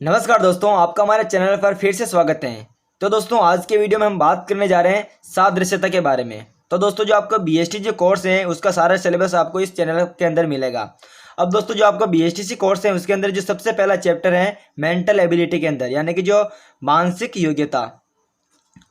नमस्कार दोस्तों, आपका हमारे चैनल पर फिर से स्वागत है। तो दोस्तों, आज के वीडियो में हम बात करने जा रहे हैं सादृश्यता के बारे में। तो दोस्तों, जो आपका बीएसटी जो कोर्स है उसका सारा सिलेबस आपको इस चैनल के अंदर मिलेगा। अब दोस्तों, जो आपका बीएसटीसी कोर्स है उसके अंदर जो सबसे पहला चैप्टर है मेंटल एबिलिटी के अंदर, यानी कि जो मानसिक योग्यता,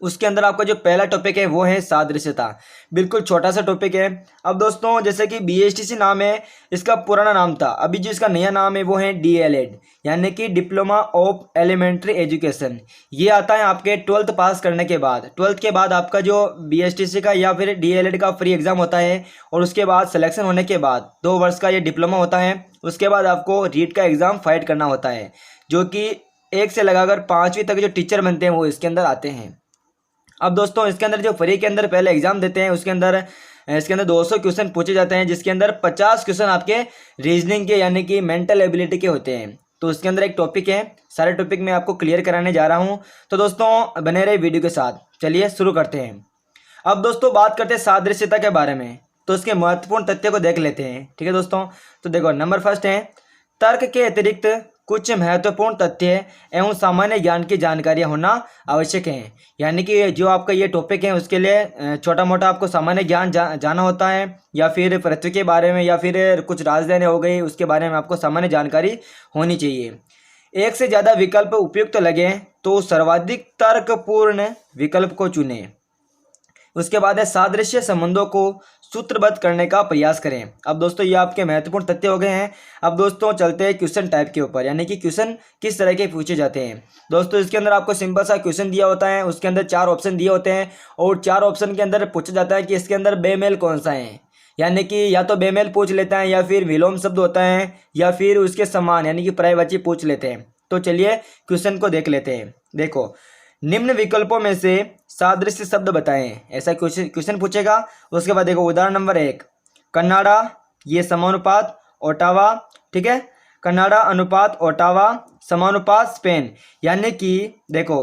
उसके अंदर आपका जो पहला टॉपिक है वो है सादृश्यता। बिल्कुल छोटा सा टॉपिक है। अब दोस्तों, जैसे कि बीएसटीसी नाम है, इसका पुराना नाम था, अभी जो इसका नया नाम है वो है डीएलएड, यानी कि डिप्लोमा ऑफ एलिमेंट्री एजुकेशन। ये आता है आपके 12th पास करने के बाद। 12th के बाद आपका जो बीएसटीसी का या फिर डीएलएड का फ्री एग्जाम होता है, और उसके बाद सिलेक्शन होने के बाद 2 वर्ष का ये डिप्लोमा होता है। उसके बाद आपको रीट का एग्ज़ाम फाइट करना होता है, जो कि 1 से लगाकर 5वीं तक जो टीचर बनते हैं वो इसके अंदर आते हैं। अब दोस्तों, इसके अंदर जो फ्री के अंदर पहले एग्जाम देते हैं उसके अंदर इसके अंदर 200 क्वेश्चन पूछे जाते हैं, जिसके अंदर 50 क्वेश्चन आपके रीजनिंग के यानी कि मेंटल एबिलिटी के होते हैं। तो उसके अंदर एक टॉपिक है, सारे टॉपिक मैं आपको क्लियर कराने जा रहा हूं। तो दोस्तों, बने रहे वीडियो के साथ। चलिए शुरू करते हैं। अब दोस्तों, बात करते हैं सादृश्यता के बारे में। तो इसके महत्वपूर्ण तथ्य को देख लेते हैं। ठीक है दोस्तों, तो देखो, नंबर फर्स्ट है तर्क के अतिरिक्त कुछ महत्वपूर्ण तथ्य एवं सामान्य ज्ञान की जानकारियां होना आवश्यक है। यानी कि जो आपका ये टॉपिक है उसके लिए छोटा मोटा आपको सामान्य ज्ञान जाना होता है, या फिर पृथ्वी के बारे में, या फिर कुछ राजधानी हो गई उसके बारे में आपको सामान्य जानकारी होनी चाहिए। एक से ज़्यादा विकल्प उपयुक्त लगे तो सर्वाधिक तर्कपूर्ण विकल्प को चुनें। उसके बाद है सादृश्य संबंधों को सूत्रबद्ध करने का प्रयास करें। अब दोस्तों, ये आपके महत्वपूर्ण तथ्य हो गए हैं। अब दोस्तों, चलते हैं क्वेश्चन टाइप के ऊपर, यानी कि क्वेश्चन किस तरह के पूछे जाते हैं। दोस्तों, इसके अंदर आपको सिंपल सा क्वेश्चन दिया होता है, उसके अंदर 4 ऑप्शन दिए होते हैं, और 4 ऑप्शन के अंदर पूछा जाता है कि इसके अंदर बेमेल कौन सा है। यानी कि या तो बेमेल पूछ लेते हैं, या फिर विलोम शब्द होता है, या फिर उसके समान यानी कि पर्यायवाची पूछ लेते हैं। तो चलिए क्वेश्चन को देख लेते हैं। देखो, निम्न विकल्पों में से सादृश्य शब्द बताएं, ऐसा क्वेश्चन पूछेगा। उसके बाद देखो, उदाहरण नंबर 1 कन्नाडा, ये समानुपात ओटावा। ठीक है, कन्नाडा अनुपात ओटावा समानुपात स्पेन। यानी कि देखो,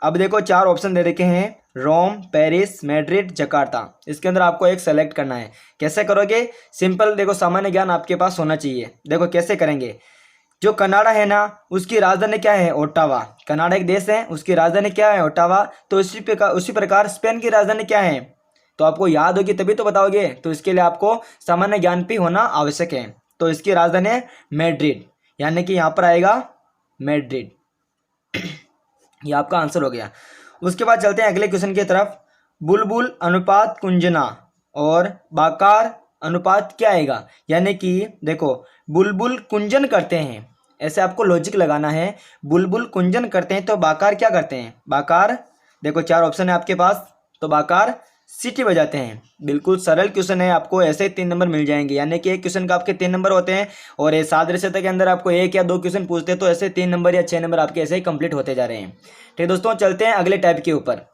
अब देखो 4 ऑप्शन दे रखे हैं, रोम, पेरिस, मैड्रिड, जकार्ता। इसके अंदर आपको एक सेलेक्ट करना है। कैसे करोगे? सिंपल, देखो सामान्य ज्ञान आपके पास होना चाहिए। देखो कैसे करेंगे। जो कनाडा है ना, उसकी राजधानी क्या है? ओटावा। कनाडा एक देश है, उसकी राजधानी क्या है? ओटावा। तो उसी प्रकार स्पेन की राजधानी क्या है? तो आपको याद होगी तभी तो बताओगे। तो इसके लिए आपको सामान्य ज्ञान भी होना आवश्यक है। तो इसकी राजधानी है मैड्रिड, यानी कि यहाँ पर आएगा मैड्रिड। ये आपका आंसर हो गया। उसके बाद चलते हैं अगले क्वेश्चन की तरफ। बुलबुल अनुपात कुंजना और बाकार अनुपात क्या आएगा? यानी कि देखो, बुलबुल कुंजन करते हैं, ऐसे आपको लॉजिक लगाना है। बुलबुल कुंजन करते हैं तो बाकार क्या करते हैं? बाकार, देखो 4 ऑप्शन है आपके पास, तो बाकार सीटी बजाते हैं। बिल्कुल सरल क्वेश्चन है, आपको ऐसे 3 नंबर मिल जाएंगे। यानी कि एक क्वेश्चन का आपके 3 नंबर होते हैं, और ये सादृश्यता के अंदर आपको 1 या 2 क्वेश्चन पूछते हैं, तो ऐसे 3 नंबर या 6 नंबर आपके ऐसे ही कंप्लीट होते जा रहे हैं। ठीक है दोस्तों, चलते हैं अगले टाइप के ऊपर।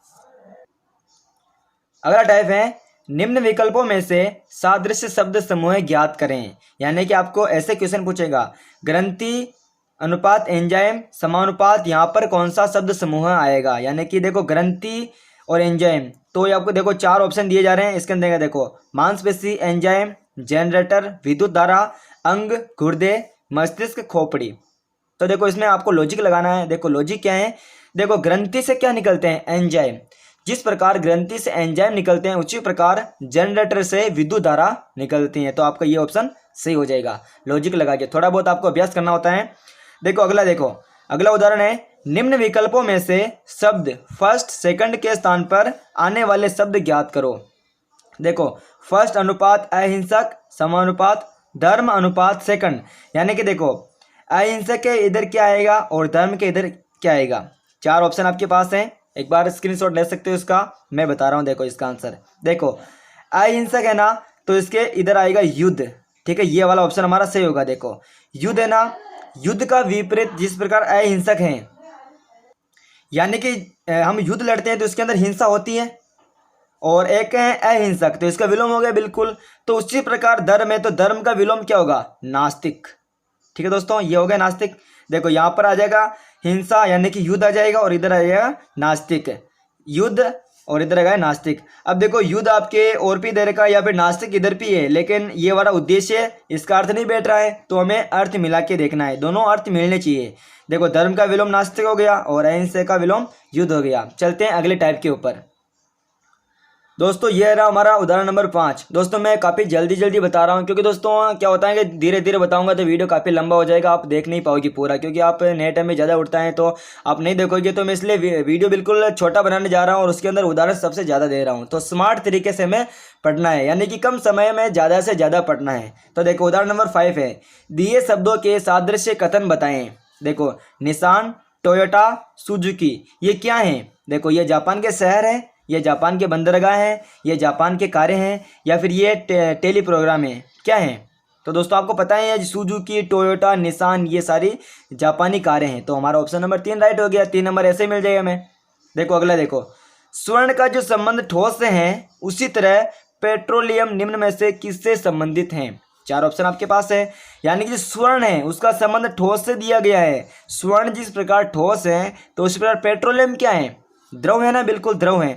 अगला टाइप है निम्न विकल्पों में से सादृश्य शब्द समूह ज्ञात करें। यानी कि आपको ऐसे क्वेश्चन पूछेगा, ग्रंथि अनुपात एंजाइम समानुपात, यहाँ पर कौन सा शब्द समूह आएगा? यानी कि देखो, ग्रंथि और एंजाइम, तो ये आपको देखो 4 ऑप्शन दिए जा रहे हैं। इसके अंदर देखो, मांसपेशी, एंजाइम, जनरेटर, विद्युत धारा, अंग, गुर्दे, मस्तिष्क, खोपड़ी। तो देखो, इसमें आपको लॉजिक लगाना है। देखो लॉजिक क्या है। देखो, ग्रंथि से क्या निकलते हैं? एंजाइम। जिस प्रकार ग्रंथि से एंजाइम निकलते हैं, उसी प्रकार जनरेटर से विद्युत धारा निकलती है। तो आपका ये ऑप्शन सही हो जाएगा। लॉजिक लगा के थोड़ा बहुत आपको अभ्यास करना होता है। देखो अगला उदाहरण है, निम्न विकल्पों में से शब्द फर्स्ट सेकंड के स्थान पर आने वाले शब्द ज्ञात करो। देखो, फर्स्ट अनुपात अहिंसक समानुपात धर्म अनुपात सेकंड। यानी कि देखो, अहिंसक के इधर क्या आएगा और धर्म के इधर क्या आएगा? 4 ऑप्शन आपके पास हैं, एक बार स्क्रीनशॉट ले सकते हो इसका, मैं बता रहा हूँ। देखो इसका आंसर, देखो अहिंसक है ना, तो इसके इधर आएगा युद्ध। ठीक है, ये वाला ऑप्शन हमारा सही होगा। देखो, युद्ध है ना, युद्ध का विपरीत जिस प्रकार अहिंसक है, यानी कि हम युद्ध लड़ते हैं तो इसके अंदर हिंसा होती है, और एक है अहिंसक, तो इसका विलोम हो गया बिल्कुल। तो उसी प्रकार धर्म है, तो धर्म का विलोम क्या होगा? नास्तिक। ठीक है दोस्तों, ये हो गया नास्तिक। देखो यहाँ पर आ जाएगा हिंसा, यानी कि युद्ध आ जाएगा, और इधर आ जाएगा नास्तिक। युद्ध और इधर है नास्तिक। अब देखो युद्ध आपके और भी इधर का या फिर नास्तिक इधर भी है, लेकिन ये वाला उद्देश्य इसका अर्थ नहीं बैठ रहा है, तो हमें अर्थ मिला के देखना है, दोनों अर्थ मिलने चाहिए। देखो धर्म का विलोम नास्तिक हो गया और अहिंसा का विलोम युद्ध हो गया। चलते हैं अगले टाइप के ऊपर। दोस्तों ये रहा हमारा उदाहरण नंबर 5। दोस्तों मैं काफ़ी जल्दी बता रहा हूँ, क्योंकि दोस्तों क्या होता है कि धीरे धीरे बताऊंगा तो वीडियो काफ़ी लंबा हो जाएगा, आप देख नहीं पाओगे पूरा, क्योंकि आप नए टाइम में ज़्यादा उठता है तो आप नहीं देखोगे। तो मैं इसलिए वीडियो बिल्कुल छोटा बनाने जा रहा हूँ और उसके अंदर उदाहरण सबसे ज़्यादा दे रहा हूँ। तो स्मार्ट तरीके से हमें पढ़ना है, यानी कि कम समय में ज़्यादा से ज़्यादा पढ़ना है। तो देखो उदाहरण नंबर 5 है, दिए शब्दों के सादृश्य कथन बताएं। देखो निसान, टोयोटा, सुजुकी, ये क्या है? देखो ये जापान के शहर है, ये जापान के बंदरगाह हैं, ये जापान के कारें हैं, या फिर ये टेली प्रोग्राम है, क्या है? तो दोस्तों आपको पता है सुजुकी, टोयोटा, निसान, ये सारी जापानी कारें हैं। तो हमारा ऑप्शन नंबर 3 राइट हो गया। 3 नंबर ऐसे मिल जाएगा हमें। देखो अगला देखो, स्वर्ण का जो संबंध ठोस से है, उसी तरह पेट्रोलियम निम्न में से किससे संबंधित हैं? 4 ऑप्शन आपके पास है, यानी कि जो स्वर्ण है उसका संबंध ठोस से दिया गया है। स्वर्ण जिस प्रकार ठोस है तो उसी प्रकार पेट्रोलियम क्या है? द्रव है ना, बिल्कुल द्रव है।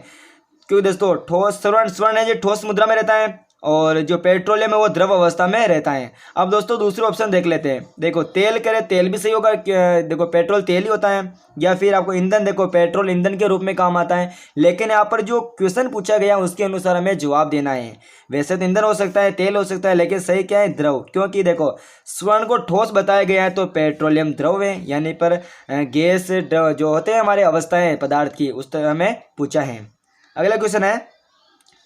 क्योंकि दोस्तों ठोस स्वर्ण है जो ठोस मुद्रा में रहता है, और जो पेट्रोलियम है वो द्रव अवस्था में रहता है। अब दोस्तों दूसरे ऑप्शन देख लेते हैं। देखो तेल करे, तेल भी सही होगा, देखो पेट्रोल तेल ही होता है, या फिर आपको ईंधन, देखो पेट्रोल ईंधन के रूप में काम आता है। लेकिन यहाँ पर जो क्वेश्चन पूछा गया उसके अनुसार हमें जवाब देना है। वैसे तो ईंधन हो सकता है, तेल हो सकता है, लेकिन सही क्या है? द्रव। क्योंकि देखो स्वर्ण को ठोस बताया गया है तो पेट्रोलियम द्रव है, यानी पर गैस जो होते हैं हमारे अवस्थाएं पदार्थ की, उस तरह हमें पूछा है। अगला क्वेश्चन है,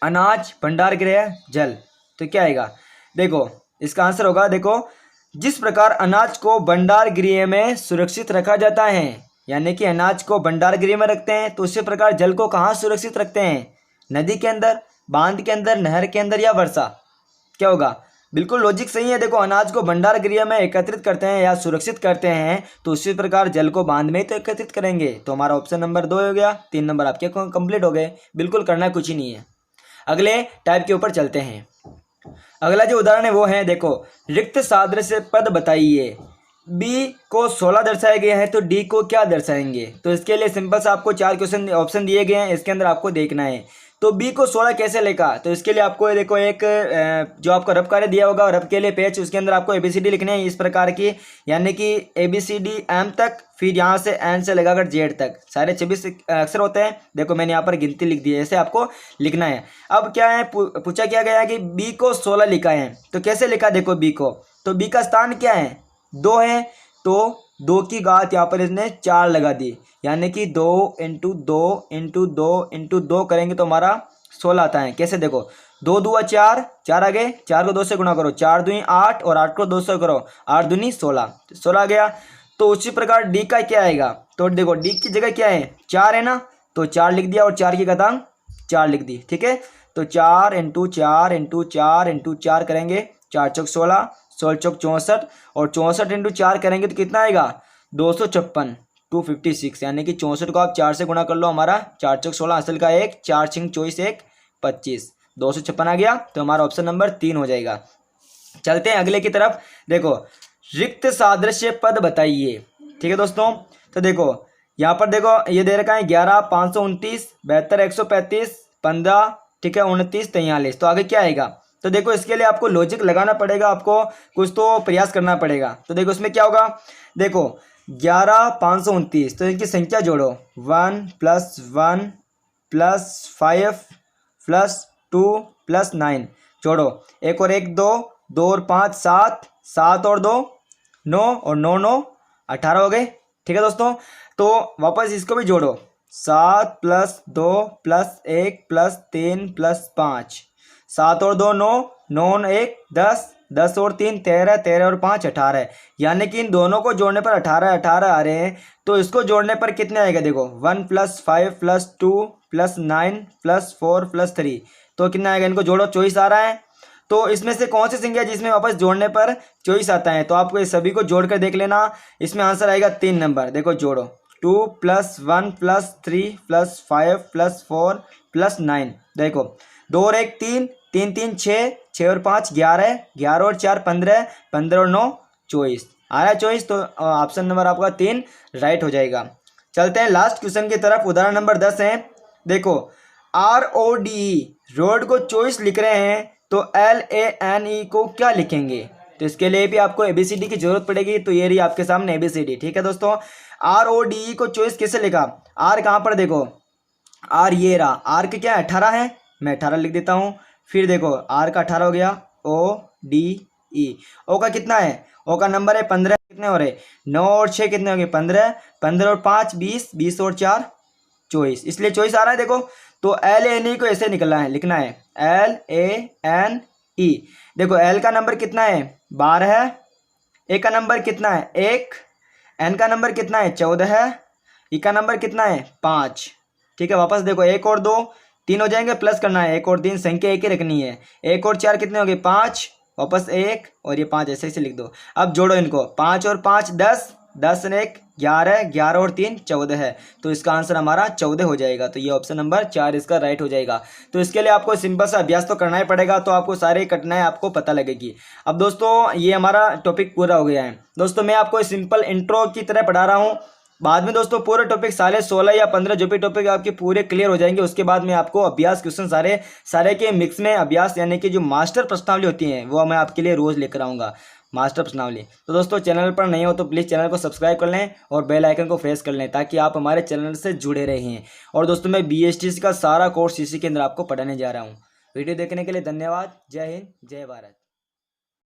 अनाज भंडार गृह जल, तो क्या आएगा? देखो इसका आंसर होगा, देखो जिस प्रकार अनाज को भंडार गृह में सुरक्षित रखा जाता है, यानी कि अनाज को भंडार गृह में रखते हैं, तो उसी प्रकार जल को कहाँ सुरक्षित रखते हैं? नदी के अंदर, बांध के अंदर, नहर के अंदर, या वर्षा? क्या होगा? बिल्कुल लॉजिक सही है। देखो अनाज को भंडार गृह में एकत्रित करते हैं या सुरक्षित करते हैं, तो उसी प्रकार जल को बांध में ही तो एकत्रित करेंगे। तो हमारा ऑप्शन नंबर 2 हो गया। 3 नंबर आपके कंप्लीट हो गए, बिल्कुल करना कुछ ही नहीं है। अगले टाइप के ऊपर चलते हैं। अगला जो उदाहरण है वो है, देखो रिक्त सादृश्य पद बताइए। बी को 16 दर्शाया गया है, तो डी को क्या दर्शाएंगे? तो इसके लिए सिंपल सा आपको 4 क्वेश्चन ऑप्शन दिए गए हैं, इसके अंदर आपको देखना है। तो बी को 16 कैसे लिखा? तो इसके लिए आपको देखो एक जो आपका रफ कार्य दिया होगा, रफ के लिए पेज, उसके अंदर आपको ABCD लिखने हैं इस प्रकार की, यानी कि ABCD M तक, फिर यहाँ से N से लगाकर Z तक, सारे 26 अक्षर होते हैं। देखो मैंने यहाँ पर गिनती लिख दी है, ऐसे आपको लिखना है। अब क्या है, पूछा क्या गया है कि बी को 16 लिखा है, तो कैसे लिखा? देखो बी को, तो बी का स्थान क्या है? 2 है, तो 2 की घात यहाँ पर इसने 4 लगा दी, यानी कि 2 × 2 × 2 × 2 करेंगे तो हमारा 16 आता है। कैसे? देखो 2 दूआ 4, 4 आ गए, 4 को 2 से गुणा करो, 4 दूनी 8 और 8 को 2 से करो, 8 दूनी 16, 16 आ गया। तो उसी प्रकार डी का क्या आएगा? तो देखो डी की जगह क्या है? 4 है ना, तो 4 लिख दिया और 4 की घातांक 4 लिख दी, ठीक है। तो 4 × 4 × 4 × 4 करेंगे, 4 चौक 16, 16 चौक 64, और 64 × 4 करेंगे तो कितना आएगा? 256, 256, यानी कि 64 को आप 4 से गुणा कर लो, हमारा 4 चौक 16 असल का 1, 4 छिंग 24, 1 25, 256 आ गया। तो हमारा ऑप्शन नंबर 3 हो जाएगा। चलते हैं अगले की तरफ। देखो रिक्त सादृश्य पद बताइए, ठीक है दोस्तों। तो देखो यहाँ पर देखो ये दे रखा है 11, 529, 72, 135, 15, ठीक है, 29, 43, तो आगे क्या आएगा? तो देखो इसके लिए आपको लॉजिक लगाना पड़ेगा, आपको कुछ तो प्रयास करना पड़ेगा। तो देखो इसमें क्या होगा? देखो 11, 529, तो इनकी संख्या जोड़ो, 1 + 1 + 5 + 2 + 9, जोड़ो, 1 और 1 2, 2 और 5 7, 7 और 2 9, और 9 9 18 हो गए, ठीक है दोस्तों। तो वापस इसको भी जोड़ो, 7 + 2 + 1 + 3 + 5, 7 और 2 9, 9 और 1 10, 10 और 3 13, 13 और 5 18, यानी कि इन दोनों को जोड़ने पर 18 18 आ रहे हैं। तो इसको जोड़ने पर कितने आएगा? देखो 1 + 5 + 2 + 9 + 4 + 3, तो कितना आएगा? इनको जोड़ो, 24 आ रहा है। तो इसमें से कौन सी संख्या जिसमें वापस जोड़ने पर 24 आता है? तो आपको इस सभी को जोड़कर देख लेना, इसमें आंसर आएगा 3 नंबर। देखो जोड़ो, 2 + 1 + 3 + 5 + 4 + 9, देखो 2 और 1 3, 3 3 6, 6 और 5 11, 11 और 4 15, 15 और 9 24, आया 24। तो ऑप्शन नंबर आपका 3 राइट हो जाएगा। चलते हैं लास्ट क्वेश्चन की तरफ। उदाहरण नंबर 10 है। देखो RODE रोड को चॉइस लिख रहे हैं तो LANE को क्या लिखेंगे? तो इसके लिए भी आपको ABCD की जरूरत पड़ेगी। तो ये रही आपके सामने ABCD। ठीक है दोस्तों, RODE को चॉइस कैसे लिखा? R कहाँ पर देखो, R ये रहा, R के क्या 18 है, मैं 18 लिख देता हूँ। फिर देखो R का 18 हो गया, ODE। O का कितना है, O का नंबर है 15, कितने हो रहे 9 और 6 कितने हो गए 15, 15 और 5 20, 20 और 4 24, इसलिए चॉइस आ रहा है। देखो तो LANE को ऐसे निकलना है, लिखना है LANE। देखो L का नंबर कितना है 12 है, A का नंबर कितना है 1, N का नंबर कितना है 14 है, E का नंबर कितना है 5। ठीक है, वापस देखो 1 और 2 3 हो जाएंगे, प्लस करना है 1 और 3 संख्या एक ही रखनी है, 1 और 4 कितने हो गए 5, वापस 1 और ये 5 ऐसे ऐसे लिख दो। अब जोड़ो इनको, 5 और 5 10, 10 और 1 11, 11 और 3 14 है। तो इसका आंसर हमारा 14 हो जाएगा। तो ये ऑप्शन नंबर 4 इसका राइट हो जाएगा। तो इसके लिए आपको सिंपल सा अभ्यास तो करना ही पड़ेगा, तो आपको सारी कठिनाई आपको पता लगेगी। अब दोस्तों ये हमारा टॉपिक पूरा हो गया है। दोस्तों मैं आपको सिंपल इंट्रो की तरह पढ़ा रहा हूँ, बाद में दोस्तों पूरे टॉपिक सारे 16 या 15 जो भी टॉपिक आपके पूरे क्लियर हो जाएंगे, उसके बाद में आपको अभ्यास क्वेश्चन सारे के मिक्स में अभ्यास यानी कि जो मास्टर प्रश्नावली होती है वो मैं आपके लिए रोज लेकर आऊँगा, मास्टर प्रश्नावली। तो दोस्तों चैनल पर नहीं हो तो प्लीज़ चैनल को सब्सक्राइब कर लें और बेल आइकन को प्रेस कर लें ताकि आप हमारे चैनल से जुड़े रहें। और दोस्तों मैं BSTC का सारा कोर्स इसी के अंदर आपको पढ़ाने जा रहा हूँ। वीडियो देखने के लिए धन्यवाद। जय हिंद, जय भारत।